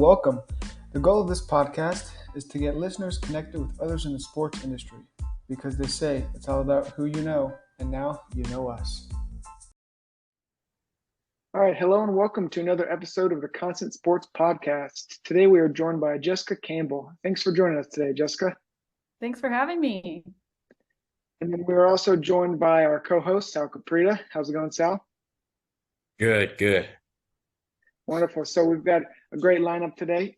welcome. The goal of this podcast is to get listeners connected with others in the sports industry because they say it's all about who you know, and now you know us. All right, hello and welcome to another episode of the Constant Sports Podcast. Today we are joined by Jessica Campbell. Thanks for joining us today, Jessica. Thanks for having me. And then we're also joined by our co-host, Sal Caprita. How's it going, Sal? Good. Wonderful. So we've got a great lineup today.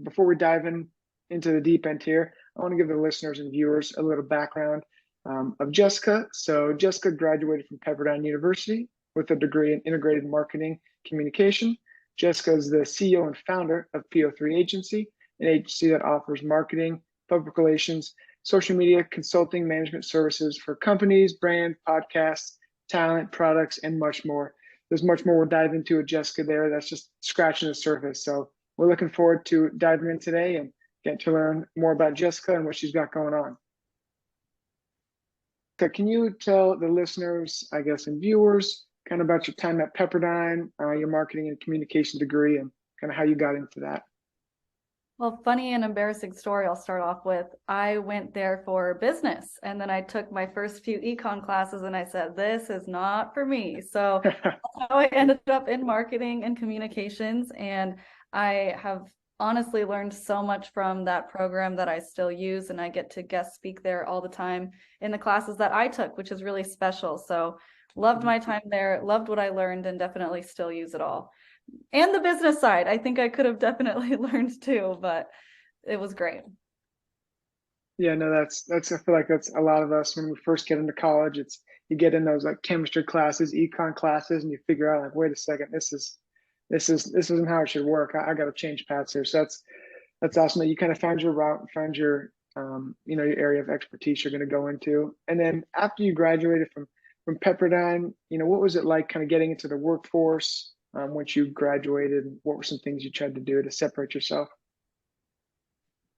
Before we dive into the deep end here, I want to give the listeners and viewers a little background of Jessica. So Jessica graduated from Pepperdine University with a degree in integrated marketing communication. Jessica is the CEO and founder of PO3 Agency, an agency that offers marketing, public relations, social media, consulting, management services for companies, brands, podcasts, talent, products, and much more. There's much more we'll dive into with Jessica there. That's just scratching the surface. So we're looking forward to diving in today and getting to learn more about Jessica and what she's got going on. So can you tell the listeners, I guess, and viewers kind of about your time at Pepperdine, your marketing and communication degree, and kind of how you got into that? Well, funny and embarrassing story I'll start off with. I went there for business, and then I took my first few econ classes and I said, this is not for me. So that's how I ended up in marketing and communications. And I have honestly learned so much from that program that I still use, and I get to guest speak there all the time in the classes that I took, which is really special. So loved my time there, loved what I learned, and definitely still use it all. And the business side, I think I could have definitely learned too, but it was great. Yeah, no, that's I feel like that's a lot of us when we first get into college. It's you get in those like chemistry classes, econ classes, and you figure out like, wait a second, this isn't how it should work. I got to change paths here. So that's awesome that you kind of found your route, found your your area of expertise you're going to go into. And then after you graduated from Pepperdine, what was it like kind of getting into the workforce? Once you graduated, what were some things you tried to do to separate yourself?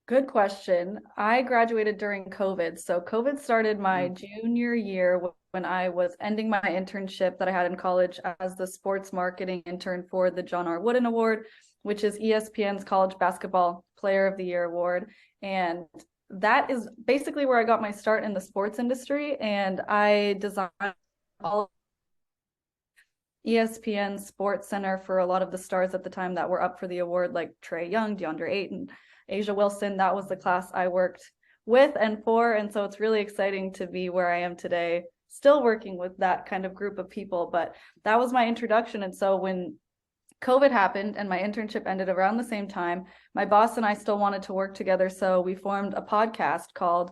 Good question. I graduated during COVID. So COVID started my junior year when I was ending my internship that I had in college as the sports marketing intern for the John R. Wooden Award, which is ESPN's College Basketball Player of the Year award. And that is basically where I got my start in the sports industry. And I designed all ESPN Sports Center for a lot of the stars at the time that were up for the award, like Trae Young, DeAndre Ayton, Asia Wilson. That was the class I worked with and for. And so it's really exciting to be where I am today, still working with that kind of group of people. But that was my introduction. And so when COVID happened and my internship ended around the same time, my boss and I still wanted to work together. So we formed a podcast called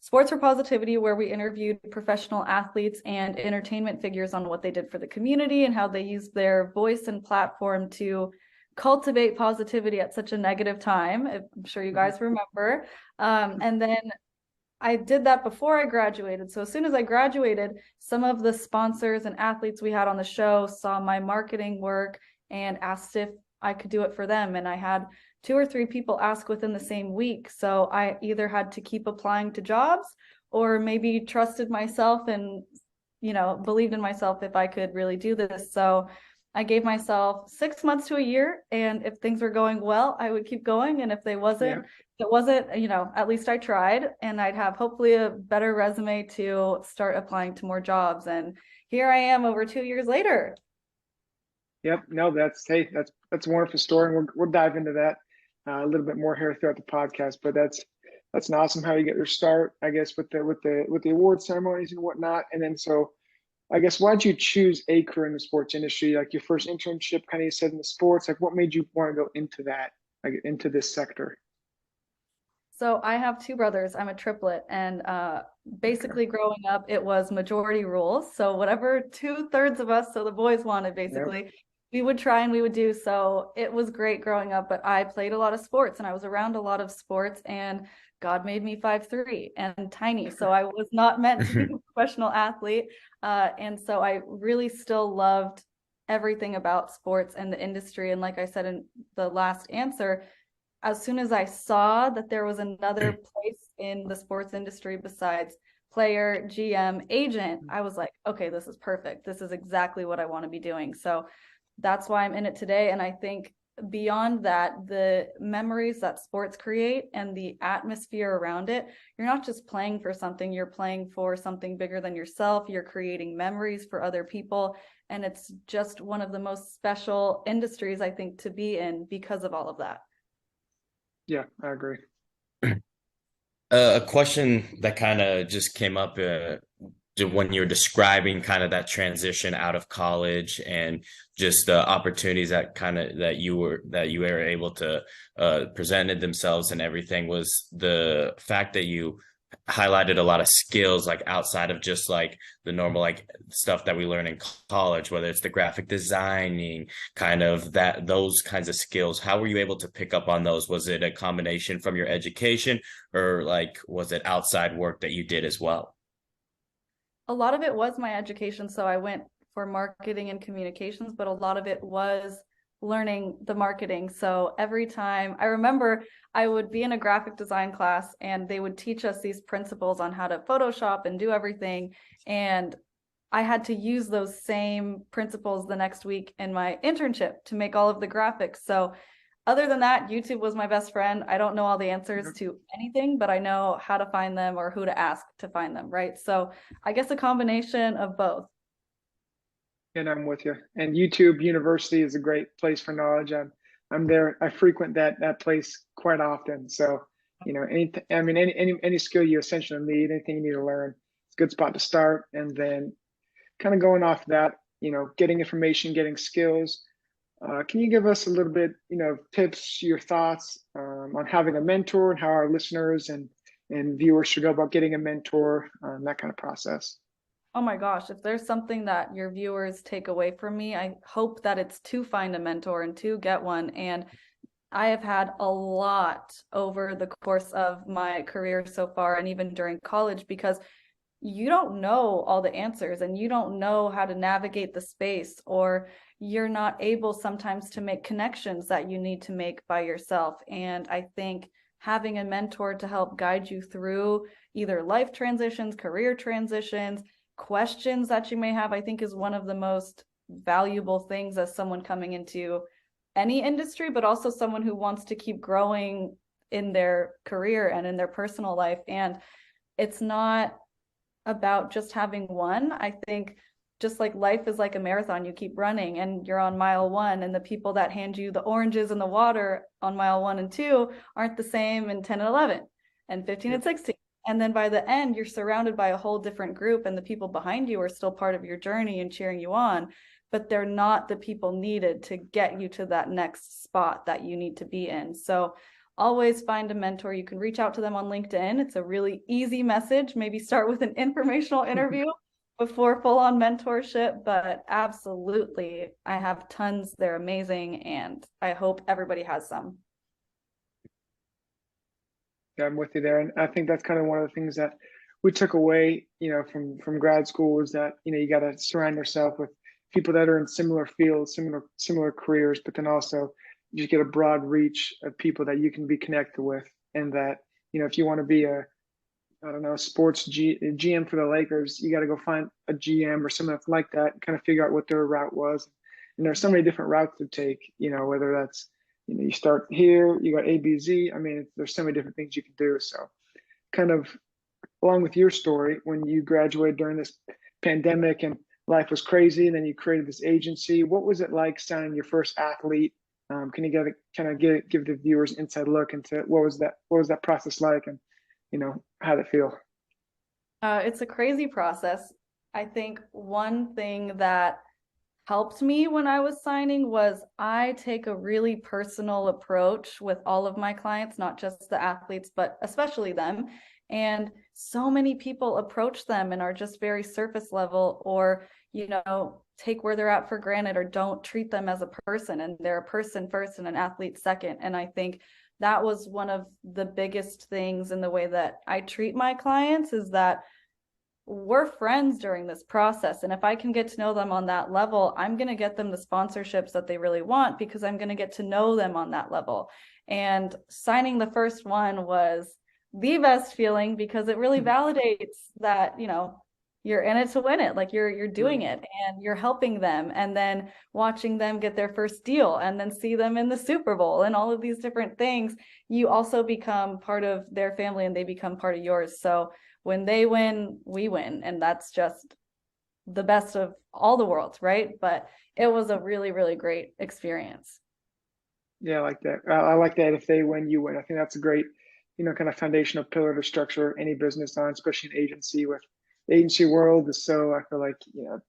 Sports for Positivity, where we interviewed professional athletes and entertainment figures on what they did for the community and how they used their voice and platform to cultivate positivity at such a negative time. I'm sure you guys remember. And then I did that before I graduated. So as soon as I graduated, some of the sponsors and athletes we had on the show saw my marketing work and asked if I could do it for them. And I had 2 or 3 people ask within the same week. So I either had to keep applying to jobs or maybe trusted myself and, believed in myself if I could really do this. So I gave myself 6 months to a year. And if things were going well, I would keep going. And if it wasn't, at least I tried, and I'd have hopefully a better resume to start applying to more jobs. And here I am over 2 years later. Yep. No, that's a wonderful story. And we'll dive into that a little bit more here throughout the podcast. But that's an awesome how you get your start, I guess, with the award ceremonies and whatnot. And then so I guess why'd you choose a career in the sports industry? Like your first internship, kind of you said in the sports. Like what made you want to go into that, like into this sector? So I have 2 brothers. I'm a triplet, and basically growing up, it was majority rules. So whatever 2/3 of us, so the boys wanted basically, we would try and we would do. So it was great growing up, but I played a lot of sports and I was around a lot of sports, and God made me 5'3" and tiny. So I was not meant to be a professional athlete. And so I really still loved everything about sports and the industry. And like I said in the last answer, as soon as I saw that there was another place in the sports industry besides player, GM, agent, I was like, okay, this is perfect. This is exactly what I want to be doing. So that's why I'm in it today. And I think beyond that, the memories that sports create and the atmosphere around it, you're not just playing for something, you're playing for something bigger than yourself. You're creating memories for other people. And it's just one of the most special industries, I think, to be in because of all of that. Yeah, I agree. A question that kind of just came up when you were describing kind of that transition out of college and just the opportunities that you were able to presented themselves and everything, was the fact that you highlighted a lot of skills like outside of just like the normal like stuff that we learn in college, whether it's the graphic designing, kind of that, those kinds of skills. How were you able to pick up on those? Was it a combination from your education, or like was it outside work that you did as well? A lot of it was my education. So I went for marketing and communications, but a lot of it was learning the marketing. So every time, I remember I would be in a graphic design class and they would teach us these principles on how to Photoshop and do everything. And I had to use those same principles the next week in my internship to make all of the graphics. So other than that, YouTube was my best friend. I don't know all the answers to anything, but I know how to find them or who to ask to find them, right? So I guess a combination of both. And I'm with you. And YouTube University is a great place for knowledge. I'm there. I frequent that place quite often. So, any skill you essentially need, anything you need to learn, it's a good spot to start. And then kind of going off that, getting information, getting skills. Can you give us a little bit, tips, your thoughts on having a mentor and how our listeners and viewers should go about getting a mentor, that kind of process? Oh my gosh, if there's something that your viewers take away from me, I hope that it's to find a mentor and to get one. And I have had a lot over the course of my career so far, and even during college, because you don't know all the answers and you don't know how to navigate the space, or you're not able sometimes to make connections that you need to make by yourself. And I think having a mentor to help guide you through either life transitions, career transitions, questions that you may have, I think is one of the most valuable things as someone coming into any industry, but also someone who wants to keep growing in their career and in their personal life. And it's not about just having one. I think just like life is like a marathon, you keep running and you're on mile 1, and the people that hand you the oranges and the water on mile 1 and 2 aren't the same in 10 and 11 and 15 and 16. And then by the end, you're surrounded by a whole different group, and the people behind you are still part of your journey and cheering you on, but they're not the people needed to get you to that next spot that you need to be in. So always find a mentor. You can reach out to them on LinkedIn. It's a really easy message. Maybe start with an informational interview before full-on mentorship, but absolutely, I have tons. They're amazing, and I hope everybody has some. Yeah, I'm with you there. And I think that's kind of one of the things that we took away, from grad school, is that, you got to surround yourself with people that are in similar fields, similar careers, but then also you get a broad reach of people that you can be connected with. And that, if you want to be sports GM for the Lakers, you got to go find a GM or something like that, kind of figure out what their route was. And there's so many different routes to take, whether that's, you start here, you got A, B, Z. I mean, there's so many different things you can do. So kind of along with your story, when you graduated during this pandemic and life was crazy, and then you created this agency, what was it like signing your first athlete? Can you give the viewers an inside look into what was that process like, and how did it feel? It's a crazy process. I think one thing that helped me when I was signing was I take a really personal approach with all of my clients, not just the athletes, but especially them. And so many people approach them and are just very surface level, or, take where they're at for granted, or don't treat them as a person, and they're a person first and an athlete second. And I think that was one of the biggest things in the way that I treat my clients, is that we're friends during this process. And if I can get to know them on that level, I'm going to get them the sponsorships that they really want, because I'm going to get to know them on that level. And signing the first one was the best feeling, because it really validates that, you're in it to win it. Like you're doing it and you're helping them, and then watching them get their first deal and then see them in the Super Bowl and all of these different things. You also become part of their family and they become part of yours. So when they win, we win. And that's just the best of all the worlds, right? But it was a really, really great experience. Yeah, I like that. I like that. If they win, you win. I think that's a great, kind of foundational pillar to structure any business on, especially an agency. With the agency world is so, I feel like,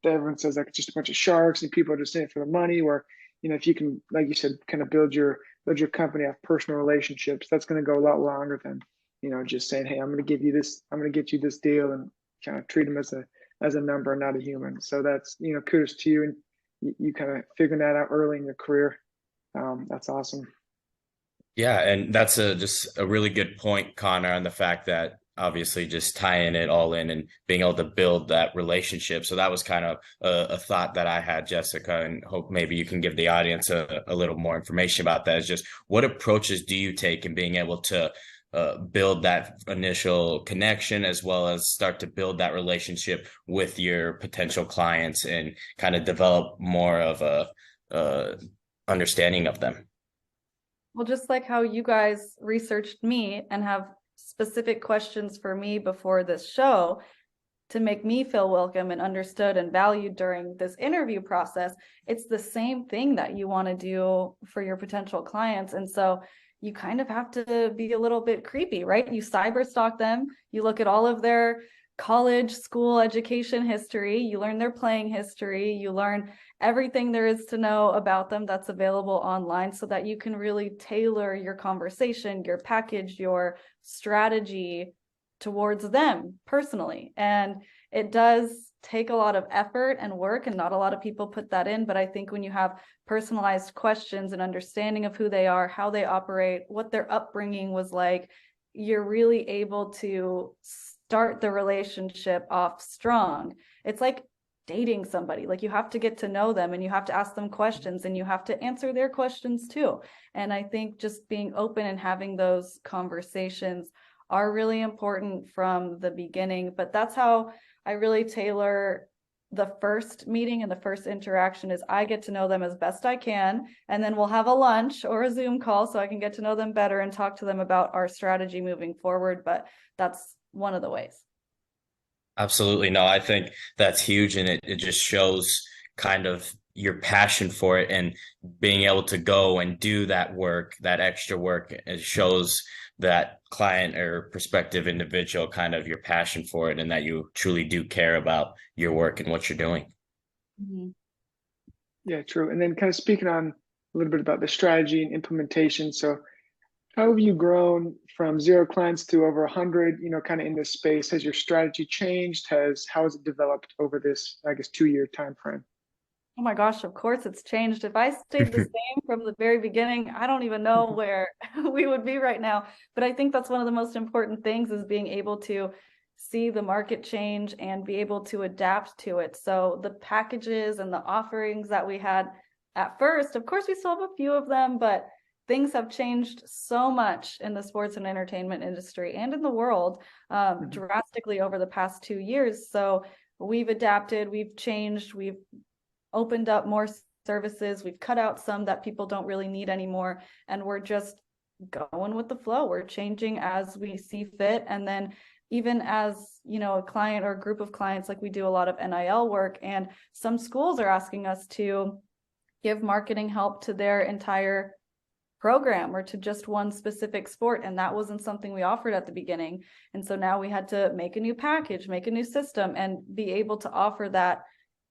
everyone says like it's just a bunch of sharks and people are just in it for the money. Where, if you can, like you said, kind of build your company off personal relationships, that's going to go a lot longer than, just saying, hey, I'm going to give you this, I'm going to get you this deal, and kind of treat them as a number, not a human. So that's, kudos to you, and you kind of figuring that out early in your career. That's awesome. Yeah, and that's just a really good point, Connor, on the fact that obviously just tying it all in and being able to build that relationship. So that was kind of a thought that I had, Jessica, and hope maybe you can give the audience a little more information about that. Is just what approaches do you take in being able to build that initial connection, as well as start to build that relationship with your potential clients and kind of develop more of a understanding of them? Well, just like how you guys researched me and have specific questions for me before this show to make me feel welcome and understood and valued during this interview process, it's the same thing that you want to do for your potential clients. And so you kind of have to be a little bit creepy, right? You cyber stalk them, you look at all of their college, school, education history, you learn their playing history, you learn everything there is to know about them that's available online, so that you can really tailor your conversation, your package, your strategy towards them personally. And it does take a lot of effort and work, and not a lot of people put that in. But I think when you have personalized questions and understanding of who they are, how they operate, what their upbringing was like, you're really able to start the relationship off strong. It's like dating somebody. Like you have to get to know them, and you have to ask them questions, and you have to answer their questions too. And I think just being open and having those conversations are really important from the beginning. But that's how I really tailor the first meeting and the first interaction. Is I get to know them as best I can, and then we'll have a lunch or a Zoom call so I can get to know them better and talk to them about our strategy moving forward. But that's one of the ways. Absolutely. No, I think that's huge. And it just shows kind of your passion for it, and being able to go and do that work, that extra work. It shows that client or prospective individual kind of your passion for it, and that you truly do care about your work and what you're doing. Mm-hmm. Yeah, true. And then kind of speaking on a little bit about the strategy and implementation. So how have you grown from 0 clients to over 100, kind of in this space? Has your strategy changed? How has it developed over this, I guess, 2-year time frame? Oh my gosh, of course it's changed. If I stayed the same from the very beginning, I don't even know where we would be right now. But I think that's one of the most important things, is being able to see the market change and be able to adapt to it. So the packages and the offerings that we had at first, of course, we still have a few of them, but things have changed so much in the sports and entertainment industry and in the world drastically over the past 2 years. So we've adapted, we've changed, we've opened up more services, we've cut out some that people don't really need anymore, and we're just going with the flow. We're changing as we see fit. And then even as a client or a group of clients, like we do a lot of NIL work, and some schools are asking us to give marketing help to their entire program or to just one specific sport, and that wasn't something we offered at the beginning. And so now we had to make a new package, make a new system, and be able to offer that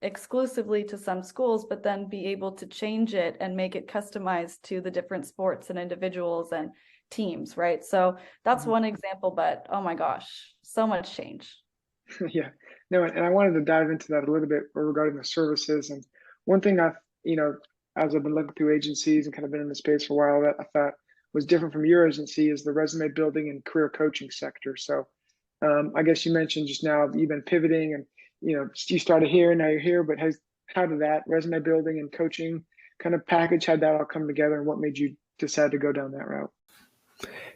exclusively to some schools, but then be able to change it and make it customized to the different sports and individuals and teams, right? So that's one example, but oh my gosh, so much change. Yeah, no, and I wanted to dive into that a little bit regarding the services. And one thing as I've been looking through agencies and kind of been in the space for a while, that I thought was different from your agency is the resume building and career coaching sector. So I guess you mentioned just now that you've been pivoting, and you started here, now you're here, but how did that resume building and coaching kind of package, how'd that all come together, and what made you decide to go down that route?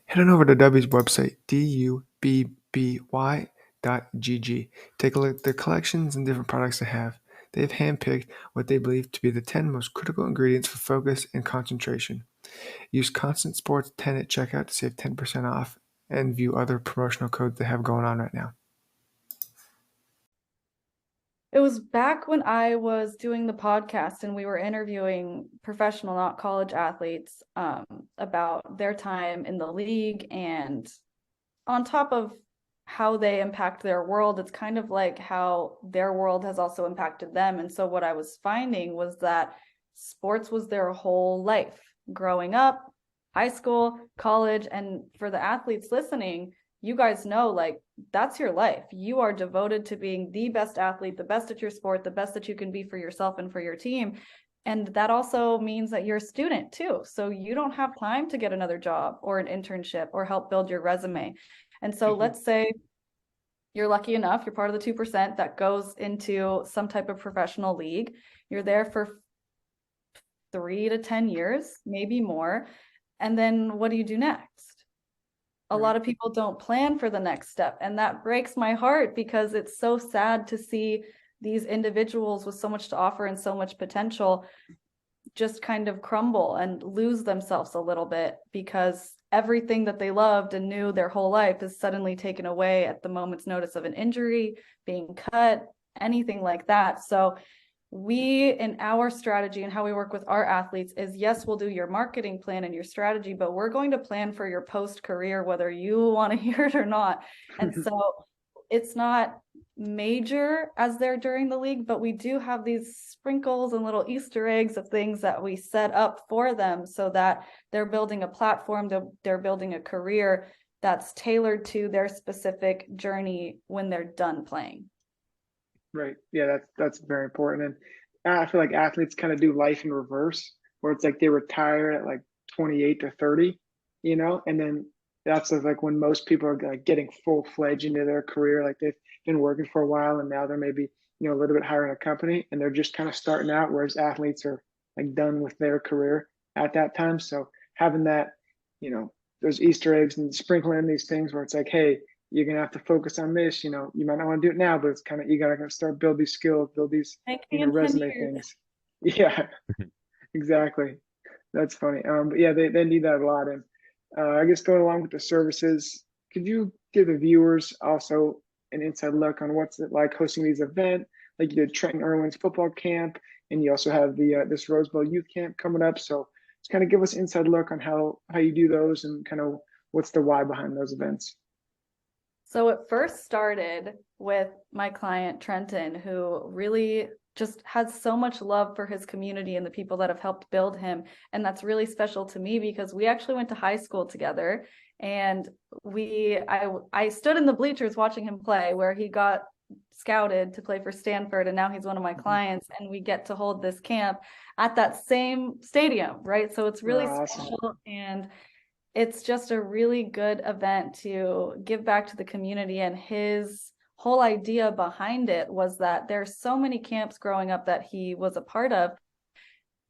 Head on over to Dubby's website, dubby.com, PO3.gg. Take a look at the collections and different products they have. They've handpicked what they believe to be the 10 most critical ingredients for focus and concentration. Use Constant Sports 10 at checkout to save 10% off and view other promotional codes they have going on right now. It was back when I was doing the podcast and we were interviewing professional, not college athletes, about their time in the league, and on top of how they impact their world, it's kind of like how their world has also impacted them. And so what I was finding was that sports was their whole life growing up, high school, college. And for the athletes listening, you guys know, like, that's your life. You are devoted to being the best athlete, the best at your sport, the best that you can be for yourself and for your team. And that also means that you're a student too. So you don't have time to get another job or an internship or help build your resume. And so let's say you're lucky enough, you're part of the 2% that goes into some type of professional league. You're there for 3 to 10 years, maybe more. And then what do you do next? A lot of people don't plan for the next step. And that breaks my heart, because it's so sad to see these individuals with so much to offer and so much potential just kind of crumble and lose themselves a little bit, because everything that they loved and knew their whole life is suddenly taken away at the moment's notice of an injury, being cut, anything like that. So we, in our strategy and how we work with our athletes, is yes, we'll do your marketing plan and your strategy, but we're going to plan for your post-career, whether you want to hear it or not. And so it's not major as they're during the league, but we do have these sprinkles and little Easter eggs of things that we set up for them so that they're building a platform, they're building a career that's tailored to their specific journey when they're done playing. Right. Yeah, that's very important. And I feel like athletes kind of do life in reverse, where it's like they retire at like 28 to 30, and then that's like when most people are like getting full-fledged into their career, like they've been working for a while and now they're maybe, a little bit higher in a company and they're just kind of starting out, whereas athletes are like done with their career at that time. So having that, those Easter eggs and sprinkling in these things where it's like, hey, you're gonna have to focus on this. You might not want to do it now, but it's kind of, you gotta start build these skills, build these resume things. Yeah, exactly. That's funny. But yeah, they need that a lot. And I guess going along with the services, could you give the viewers also an inside look on what's it like hosting these events? Like you did Trenton Irwin's football camp, and you also have the this Rose Bowl youth camp coming up. So just kind of give us inside look on how you do those and kind of what's the why behind those events. So it first started with my client, Trenton, who really just has so much love for his community and the people that have helped build him. And that's really special to me because we actually went to high school together, and I stood in the bleachers watching him play, where he got scouted to play for Stanford, and now he's one of my clients, and we get to hold this camp at that same stadium, right? So it's really special, and it's just a really good event to give back to the community. And his whole idea behind it was that there's so many camps growing up that he was a part of,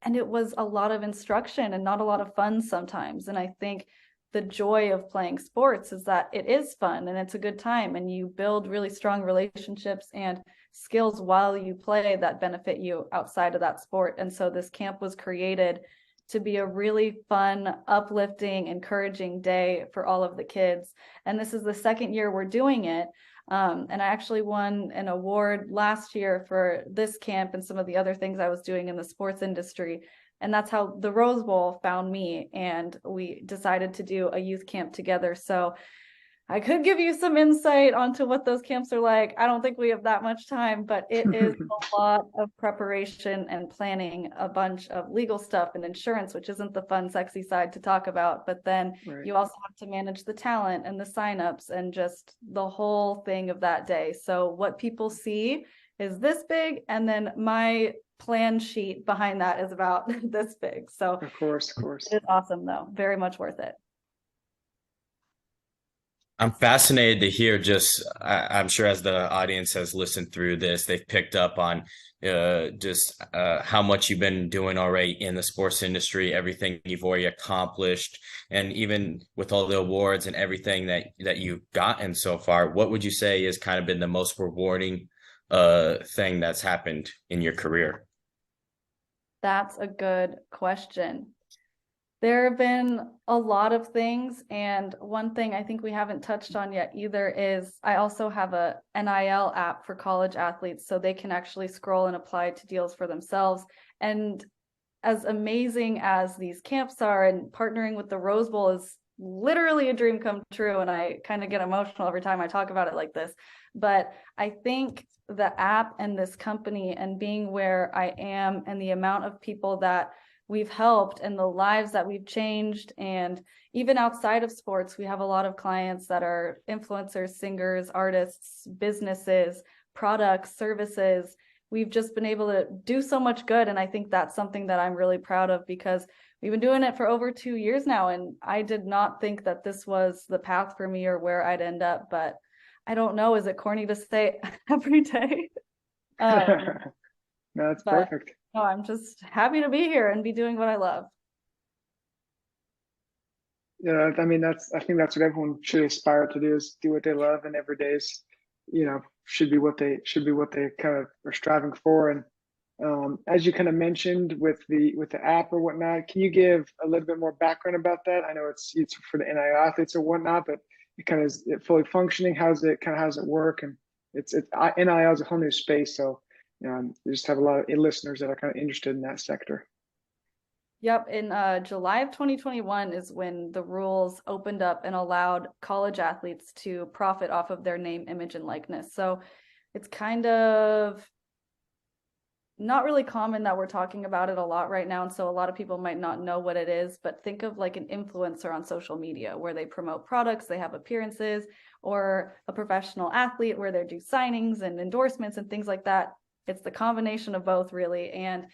and it was a lot of instruction and not a lot of fun sometimes. And I think the joy of playing sports is that it is fun and it's a good time, and you build really strong relationships and skills while you play that benefit you outside of that sport. And so this camp was created to be a really fun, uplifting, encouraging day for all of the kids. And this is the second year we're doing it. And I actually won an award last year for this camp and some of the other things I was doing in the sports industry. And that's how the Rose Bowl found me, and we decided to do a youth camp together. So I could give you some insight onto what those camps are like. I don't think we have that much time, but it is a lot of preparation and planning, a bunch of legal stuff and insurance, which isn't the fun, sexy side to talk about. But then you also have to manage the talent and the signups and just the whole thing of that day. So what people see is this big, and then my plan sheet behind that is about this big. So of course. It is awesome though. Very much worth it. I'm fascinated to hear I'm sure as the audience has listened through this, they've picked up on just how much you've been doing already in the sports industry, everything you've already accomplished, and even with all the awards and everything that you've gotten so far, what would you say has kind of been the most rewarding thing that's happened in your career? That's a good question. There have been a lot of things, and one thing I think we haven't touched on yet either is I also have a NIL app for college athletes, so they can actually scroll and apply to deals for themselves. And as amazing as these camps are, and partnering with the Rose Bowl is literally a dream come true, and I kind of get emotional every time I talk about it like this. But I think the app and this company and being where I am and the amount of people that we've helped and the lives that we've changed, and even outside of sports, we have a lot of clients that are influencers, singers, artists, businesses, products, services. We've just been able to do so much good, and I think that's something that I'm really proud of, because we've been doing it for over 2 years now, and I did not think that this was the path for me or where I'd end up. But I don't know, is it corny to say every day? No, that's But perfect. no, I'm just happy to be here and be doing what I love. Yeah, I mean I think that's what everyone should aspire to do, is do what they love, and every day is, should be what they kind of are striving for. And as you kind of mentioned with the app or whatnot, can you give a little bit more background about that? I know it's for the NIL athletes or whatnot, but it kind of is it fully functioning? How's it work? And it's NIL is a whole new space, so we just have a lot of listeners that are kind of interested in that sector. Yep, in July of 2021 is when the rules opened up and allowed college athletes to profit off of their name, image, and likeness. So it's kind of not really common that we're talking about it a lot right now. And so a lot of people might not know what it is, but think of like an influencer on social media where they promote products, they have appearances, or a professional athlete where they do signings and endorsements and things like that. It's the combination of both, really. And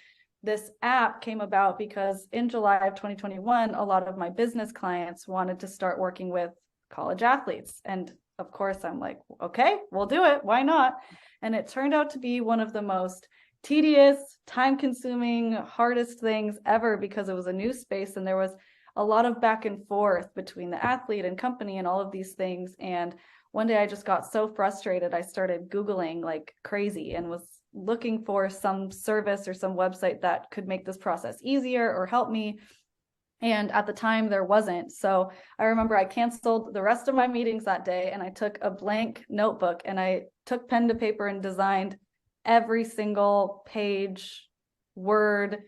this app came about because in July of 2021, a lot of my business clients wanted to start working with college athletes. And of course, I'm like, okay, we'll do it. Why not? And it turned out to be one of the most tedious, time-consuming, hardest things ever, because it was a new space and there was a lot of back and forth between the athlete and company and all of these things. And one day I just got so frustrated, I started Googling like crazy and was looking for some service or some website that could make this process easier or help me. And at the time there wasn't. So I remember I canceled the rest of my meetings that day, and I took a blank notebook and I took pen to paper and designed every single page, word,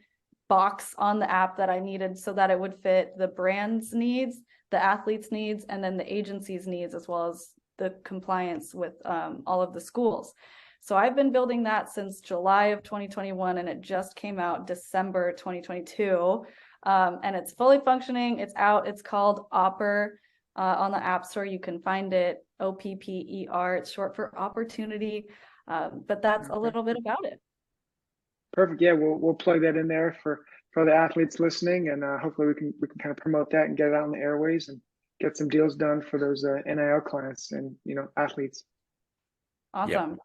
box on the app that I needed so that it would fit the brand's needs, the athlete's needs, and then the agency's needs, as well as the compliance with all of the schools. So I've been building that since July of 2021, and it just came out December 2022. And it's fully functioning. It's out. It's called Opper on the App Store. You can find it, OPPER. It's short for opportunity. But that's a little bit about it. Perfect. Yeah, we'll plug that in there for the athletes listening, and hopefully we can kind of promote that and get it out on the airways and get some deals done for those NIL clients and athletes. Awesome. Yep.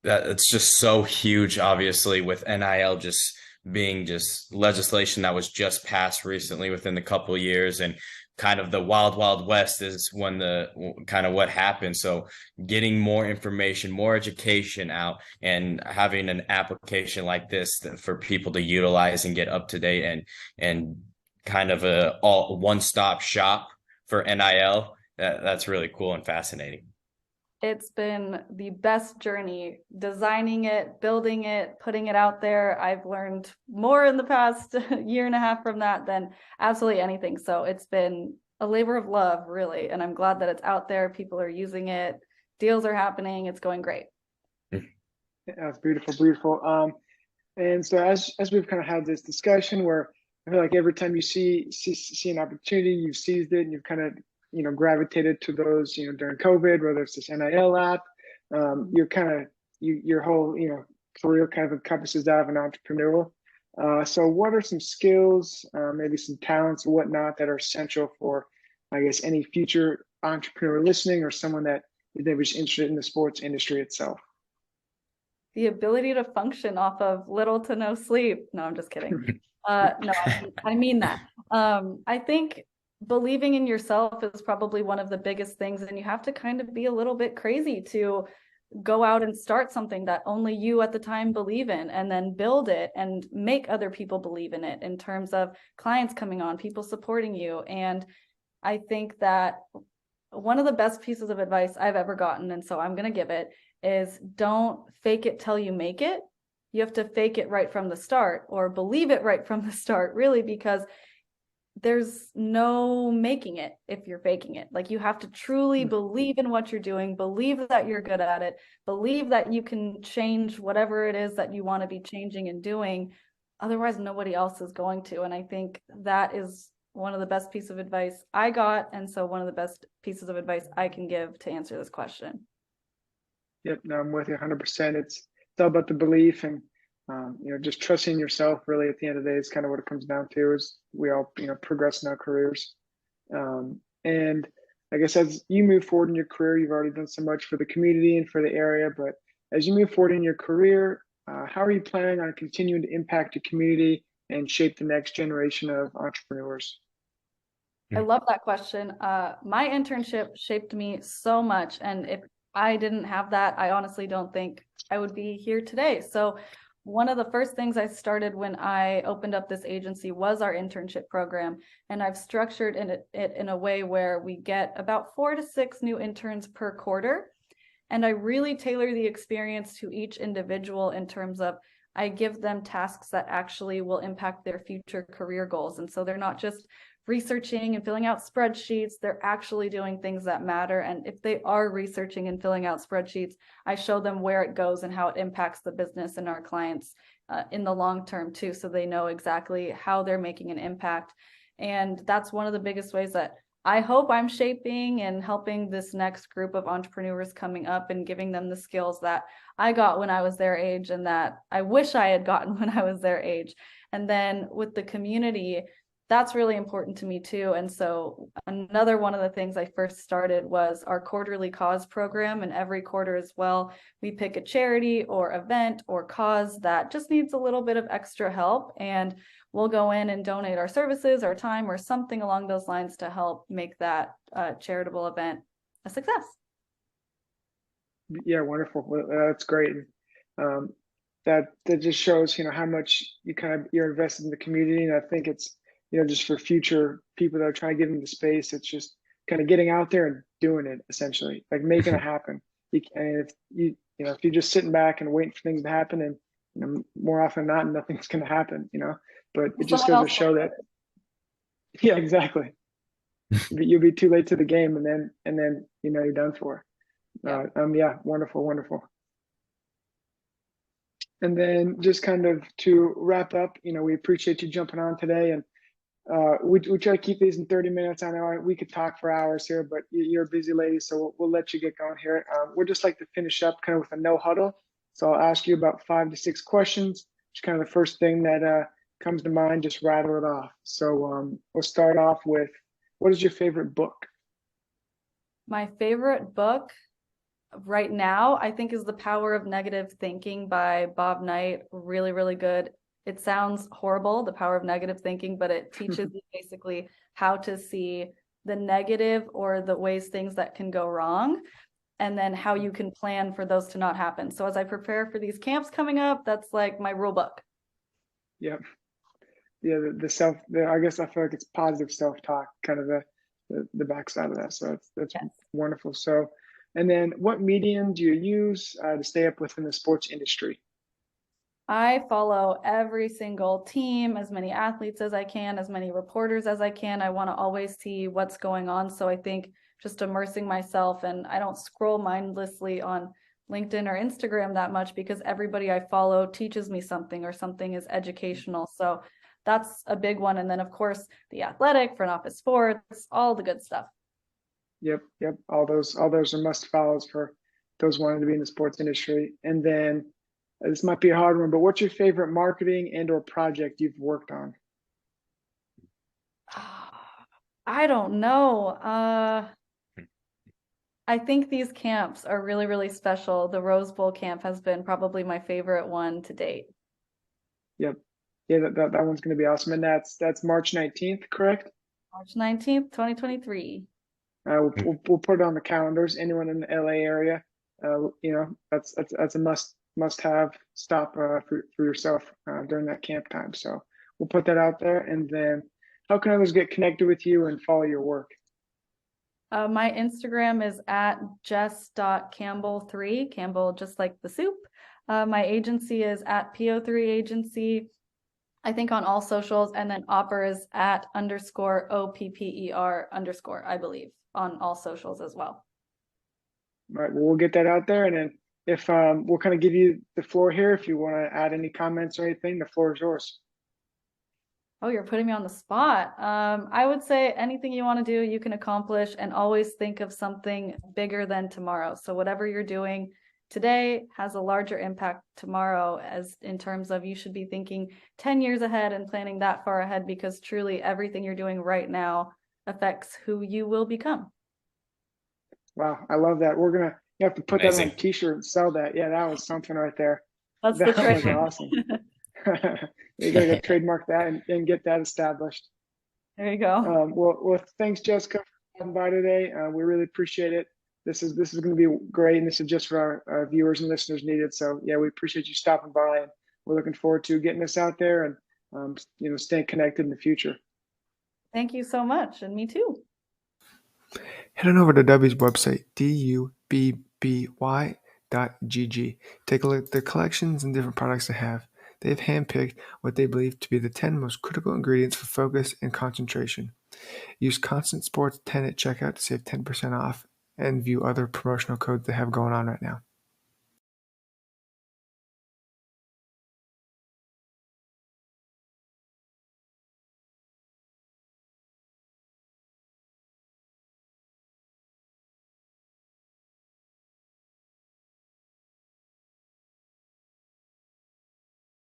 It's just so huge, obviously, with NIL just being just legislation that was just passed recently within the couple of years, and kind of the wild, wild west is when the kind of what happened. So getting more information, more education out, and having an application like this for people to utilize and get up to date and kind of a all one-stop shop for NIL, that's really cool and fascinating. It's been the best journey, designing it, building it, putting it out there. I've learned more in the past year and a half from that than absolutely anything. So it's been a labor of love, really. And I'm glad that it's out there. People are using it. Deals are happening. It's going great. Yeah, that's beautiful, beautiful. And so as we've kind of had this discussion, where I feel like every time you see an opportunity, you've seized it, and you've kind of gravitated to those during COVID, whether it's this NIL app. You're kind of your whole career kind of encompasses that of an entrepreneur. So what are some skills, maybe some talents or whatnot, that are essential for, I guess, any future entrepreneur listening or someone that they was interested in the sports industry itself? The ability to function off of little to no sleep. No, I'm just kidding. No, I mean that. I think believing in yourself is probably one of the biggest things, and you have to kind of be a little bit crazy to go out and start something that only you at the time believe in, and then build it and make other people believe in it in terms of clients coming on, people supporting you. And I think that one of the best pieces of advice I've ever gotten, and so I'm going to give it, is don't fake it till you make it. You have to fake it right from the start, or believe it right from the start, really, because there's no making it if you're faking it. Like, you have to truly believe in what you're doing, believe that you're good at it, believe that you can change whatever it is that you want to be changing and doing. Otherwise, nobody else is going to. And I think that is one of the best pieces of advice I got. And so one of the best pieces of advice I can give to answer this question. Yep, no, I'm with you 100%. It's all about the belief and just trusting yourself. Really, at the end of the day, is kind of what it comes down to. Is we all progress in our careers, and I guess as you move forward in your career, you've already done so much for the community and for the area. But as you move forward in your career, how are you planning on continuing to impact your community and shape the next generation of entrepreneurs? I love that question. My internship shaped me so much, and if I didn't have that, I honestly don't think I would be here today. So one of the first things I started when I opened up this agency was our internship program, and I've structured it in a way where we get about 4 to 6 new interns per quarter, and I really tailor the experience to each individual in terms of I give them tasks that actually will impact their future career goals. And so they're not just researching and filling out spreadsheets, they're actually doing things that matter. And if they are researching and filling out spreadsheets, I show them where it goes and how it impacts the business and our clients in the long term too, so they know exactly how they're making an impact. And that's one of the biggest ways that I hope I'm shaping and helping this next group of entrepreneurs coming up, and giving them the skills that I got when I was their age and that I wish I had gotten when I was their age. And then with the community, that's really important to me too. And so another one of the things I first started was our quarterly cause program. And every quarter as well, we pick a charity or event or cause that just needs a little bit of extra help. And we'll go in and donate our services, our time, or something along those lines to help make that charitable event a success. Yeah, wonderful. Well, that's great. That just shows how much you're invested in the community, and I think it's just for future people that are trying to get into space, it's just kind of getting out there and doing it, essentially, like making it happen. And if you're just sitting back and waiting for things to happen, and more often than not, nothing's going to happen. But it just goes to show that. Yeah, exactly. You'll be too late to the game, and then you're done for. Yeah, wonderful. And then just kind of to wrap up, we appreciate you jumping on today, and we try to keep these in 30 minutes. I know we could talk for hours here, but you're a busy lady, so we'll let you get going here. We'd just like to finish up kind of with a no huddle. So I'll ask you about 5 to 6 questions. Just kind of the first thing that comes to mind, just rattle it off. So we'll start off with, what is your favorite book? My favorite book right now, I think, is The Power of Negative Thinking by Bob Knight. Really, really good. It sounds horrible, the power of negative thinking, but it teaches you basically how to see the negative or the ways things that can go wrong, and then how you can plan for those to not happen. So as I prepare for these camps coming up, that's like my rule book. Yep. Yeah, I guess I feel like it's positive self-talk, kind of the backside of that. So that's yes. Wonderful. So, and then what medium do you use to stay up within the sports industry? I follow every single team, as many athletes as I can, as many reporters as I can. I want to always see what's going on. So I think just immersing myself, and I don't scroll mindlessly on LinkedIn or Instagram that much, because everybody I follow teaches me something, or something is educational. So that's a big one. And then of course, The Athletic, front office sports, all the good stuff. Yep. All those are must follows for those wanting to be in the sports industry. And then this might be a hard one, but what's your favorite marketing and/or project you've worked on? I don't know. I think these camps are really, really special. The Rose Bowl camp has been probably my favorite one to date. Yep. Yeah, that one's going to be awesome. And that's March 19th, correct? March 19th, 2023. We'll put it on the calendars. Anyone in the LA area, that's a must have stop for yourself during that camp time. So we'll put that out there. And then, how can others get connected with you and follow your work? My Instagram is at jess.campbell3, Campbell just like the soup. My agency is at PO3 agency, I think on all socials, and then Opper is at _OPPER_, I believe, on all socials as well. All right, well, we'll get that out there. And then if we'll kind of give you the floor here. If you want to add any comments or anything, the floor is yours. Oh, you're putting me on the spot. I would say anything you want to do, you can accomplish, and always think of something bigger than tomorrow. So whatever you're doing today has a larger impact tomorrow, as in terms of you should be thinking 10 years ahead and planning that far ahead, because truly everything you're doing right now affects who you will become. Wow, I love that. You have to put that on Amazing. a t-shirt and sell that. Yeah, that was something right there. That's That the trick. was awesome. You gotta go trademark that and get that established. There you go. Well, thanks, Jessica, for coming by today. We really appreciate it. This is going to be great, and this is just for our viewers and listeners needed. So yeah, we appreciate you stopping by, and we're looking forward to getting this out there and staying connected in the future. Thank you so much, and me too. Head on over to W's website, dubby.gg. Take a look at the collections and different products they have. They've handpicked what they believe to be the 10 most critical ingredients for focus and concentration. Use Constant Sports 10 at checkout to save 10% off and view other promotional codes they have going on right now.